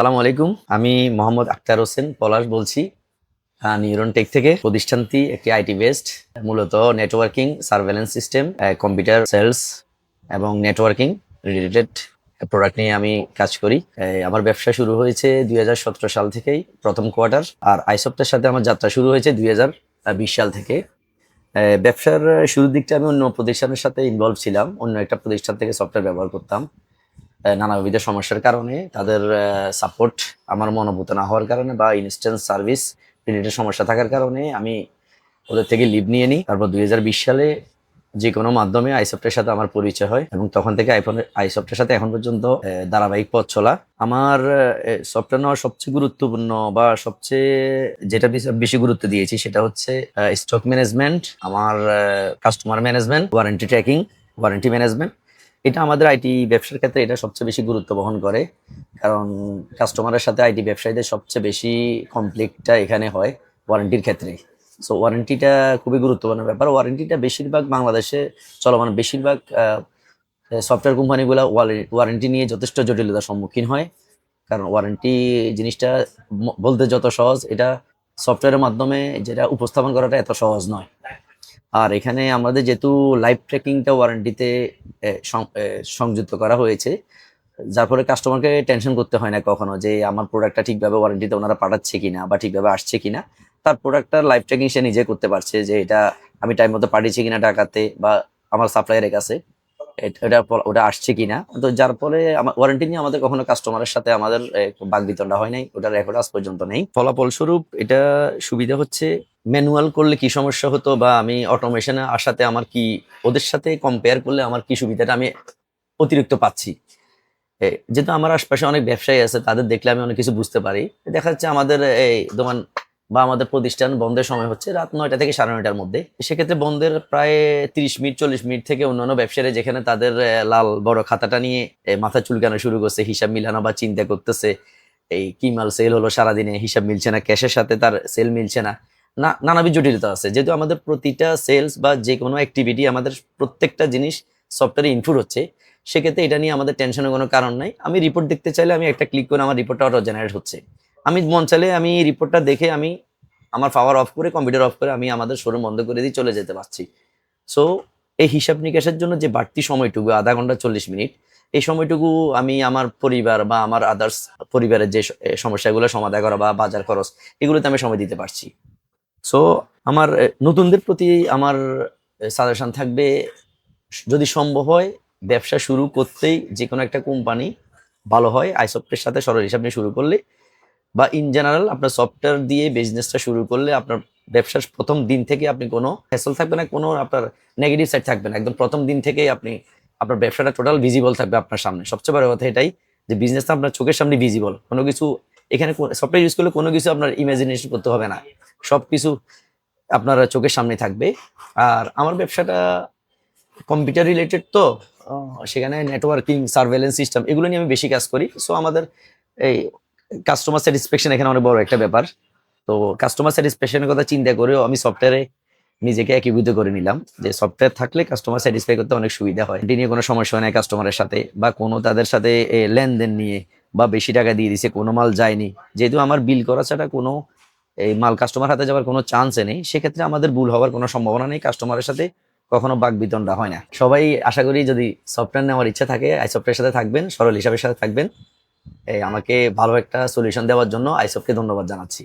আসসালামু আলাইকুম। আমি মোহাম্মদ আক্তার হোসেন পলাশ বলছি নিউরন টেক থেকে। প্রতিষ্ঠানটি একটি আইটি বেসড, মূলত networking, surveillance system, computer sales এবং নেটওয়ার্কিং রিলেটেড প্রোডাক্ট নিয়ে আমি কাজ করি। আমার ব্যবসা শুরু হয়েছে 2017 সাল থেকেই, প্রথম কোয়ার্টার। আর আইসফটের সাথে আমার যাত্রা শুরু হয়েছে 2020 সাল থেকে। ব্যবসার শুরুর দিকটা আমি অন্য প্রতিষ্ঠানের সাথে ইনভলভ ছিলাম, অন্য একটা প্রতিষ্ঠান থেকে সফটওয়্যার ব্যবহার করতাম। নানাবিধ সমস্যার কারণে তাদের সাপোর্ট আমার মনোভূত না হওয়ার কারণে বা ইনস্ট্যান্ট সার্ভিস রিলেটেড সমস্যা থাকার কারণে আমি ওদের থেকে লিভ নিয়ে নিই। তারপর 2020 সালে যে কোনো মাধ্যমে আইসফটের সাথে আমার পরিচয় হয় এবং তখন থেকে আইসফটের সাথে এখন পর্যন্ত ধারাবাহিক পথ চলা। আমার সফটওয়্যার নেওয়ার সবচেয়ে গুরুত্বপূর্ণ বা সবচেয়ে যেটা বেশি গুরুত্ব দিয়েছি সেটা হচ্ছে স্টক ম্যানেজমেন্ট, আমার customer management, warranty tracking, warranty management. এটা আমাদের আইটি ব্যবসার ক্ষেত্রে এটা সবচেয়ে বেশি গুরুত্ব বহন করে, কারণ কাস্টমারের সাথে আইটি ব্যবসায়ীদের সবচেয়ে বেশি কনফ্লিক্টটা এখানে হয় ওয়ারেন্টির ক্ষেত্রে। সো ওয়ারেন্টিটা খুবই গুরুত্বপূর্ণ ব্যাপার। ওয়ারেন্টিটা বেশিরভাগ বাংলাদেশে চলমান বেশিরভাগ সফটওয়্যার কোম্পানিগুলো ওয়ারেন্টি নিয়ে যথেষ্ট জটিলতার সম্মুখীন হয়, কারণ ওয়ারেন্টি জিনিসটা বলতে যত সহজ, এটা সফটওয়্যারের মাধ্যমে যেটা উপস্থাপন করাটা এত সহজ নয়। আর এখানে আমাদের যেহেতু লাইভ ট্র্যাকিংটা ওয়ারেন্টিতে সংযুক্ত করা হয়েছে, যার ফলে কাস্টমারকে টেনশন করতে হয় না কখনো যে আমার প্রোডাক্টটা ঠিকভাবে ওয়ারেন্টিতে ওনারা পাঠাচ্ছে কিনা বা ঠিকভাবে আসছে কিনা। তার প্রোডাক্টটার লাইভ ট্র্যাকিং সে নিজে করতে পারছে যে এটা আমি টাইম মতো পাঠিয়েছি কিনা টাকাতে বা আমার সাপ্লায়ারের কাছে ওটা আসছে কিনা। তো যার ফলে আমার ওয়ারেন্টি নিয়ে আমাদের কখনো কাস্টমারের সাথে আমাদের বাকবিতণ্ডা হয় নাই, ওটার রেকর্ড আজ পর্যন্ত নেই। ফলাফল স্বরূপ এটা সুবিধা হচ্ছে, ম্যানুয়াল করলে কি সমস্যা হতো বা আমি অটোমেশনে আসাতে আমার কি, ওদের সাথে কম্পেয়ার করলে আমার কি সুবিধাটা আমি অতিরিক্ত পাচ্ছি। যেহেতু আমার আশপাশে অনেক ব্যবসায়ী আছে, তাদের দেখলে আমি অনেক কিছু বুঝতে পারি। দেখা যাচ্ছে আমাদের এই দোকান বা আমাদের প্রতিষ্ঠান বন্ধের সময় হচ্ছে রাত 9টা থেকে 9:30টার মধ্যে। সেক্ষেত্রে বন্ধের প্রায় 30 মিনিট 40 মিনিট থেকে অন্যান্য ব্যবসায়ীরা যেখানে তাদের লাল বড় খাতাটা নিয়ে মাথা চুলকানো শুরু করছে, হিসাব মিলানো বা চিন্তা করতেছে এই কি মাল সেল হলো সারাদিনে, হিসাব মিলছে না, ক্যাশের সাথে তার সেল মিলছে না, নানাবিধ জটিলতা আছে। যেহেতু আমাদের প্রতিটা সেলস বা যে কোনো অ্যাক্টিভিটি আমাদের প্রত্যেকটা জিনিস সফটওয়্যারে ইনপুট হচ্ছে, সেক্ষেত্রে এটা নিয়ে আমাদের টেনশনের কোনো কারণ নাই। আমি রিপোর্ট দেখতে চাইলে আমি একটা ক্লিক করে আমার রিপোর্টটা অটো জেনারেট হচ্ছে। আমি মন চাইলে আমি রিপোর্টটা দেখে আমি আমার পাওয়ার অফ করে, কম্পিউটার অফ করে আমি আমাদের শোরুম বন্ধ করে দিয়ে চলে যেতে পারছি। সো এই হিসাব নিকাশের জন্য যে বাড়তি সময়টুকু, আধা ঘন্টা 40 মিনিট, এই সময়টুকু আমি আমার পরিবার বা আমার আদার্স পরিবারের যে সমস্যাগুলো সমাধান করা বা বাজার খরচ, এগুলোতে আমি সময় দিতে পারছি। সো আমার নতুনদের প্রতি আমার সাজেশন থাকবে, যদি সম্ভব হয় ব্যবসা শুরু করতেই যে কোনো একটা কোম্পানি ভালো হয় আইসফটের সাথে সরল হিসাব নিয়ে শুরু করলে, বা ইন জেনারেল আপনার সফটওয়্যার দিয়ে বিজনেসটা শুরু করলে আপনার ব্যবসার প্রথম দিন থেকে আপনি কোনো হ্যাসল থাকবে না, কোনো আপনার নেগেটিভ সাইড থাকবে না। একদম প্রথম দিন থেকেই আপনি আপনার ব্যবসাটা টোটাল ভিজিবল থাকবে আপনার সামনে। সবচেয়ে বড় কথা এটাই যে বিজনেসটা আপনার চোখের সামনে ভিজিবল, কোনো কিছু এখানে সফটওয়্যার ইউজ করলে কোনো কিছু আপনার ইমাজিনেশন করতে হবে না, সবকিছু আপনার চোখের সামনে থাকবে। আর আমার ব্যবসাটা কম্পিউটার রিলেটেড, তো সেখানে নেটওয়ার্কিং, সার্ভেলেন্স সিস্টেম, এগুলো নিয়ে আমি বেশি কাজ করি। সো আমাদের এই কাস্টমার স্যাটিসফ্যাকশন এখানে অনেক বড় একটা ব্যাপার। তো কাস্টমার স্যাটিসফ্যাকশনের কথা চিন্তা করেও আমি সফটওয়্যারে নিজেকে একীভূত করে নিলাম যে সফটওয়্যার থাকলে কাস্টমার স্যাটিসফাই করতে অনেক সুবিধা হয়। এটি নিয়ে কোনো সমস্যা হয় না কাস্টমারের সাথে, বা কোনো তাদের সাথে লেনদেন নিয়ে বা বেশি টাকা দিয়ে দিছে কোনো মাল যায়নি, যেহেতু আমার বিল করা ছাড়া কোনো এই মাল কাস্টমার হাতে যাওয়ার কোনো চান্সে নেই, সেক্ষেত্রে আমাদের ভুল হওয়ার কোনো সম্ভাবনা নেই। কাস্টমারের সাথে কখনো বাকবিতণ্ডা হয় না। সবাই আশা করি যদি সফটওয়্যার নেওয়ার ইচ্ছা থাকে আইসফটের সাথে থাকবেন, সরল হিসাবের সাথে থাকবেন। এই আমাকে ভালো একটা সলিউশন দেওয়ার জন্য আইসফকে ধন্যবাদ জানাচ্ছি।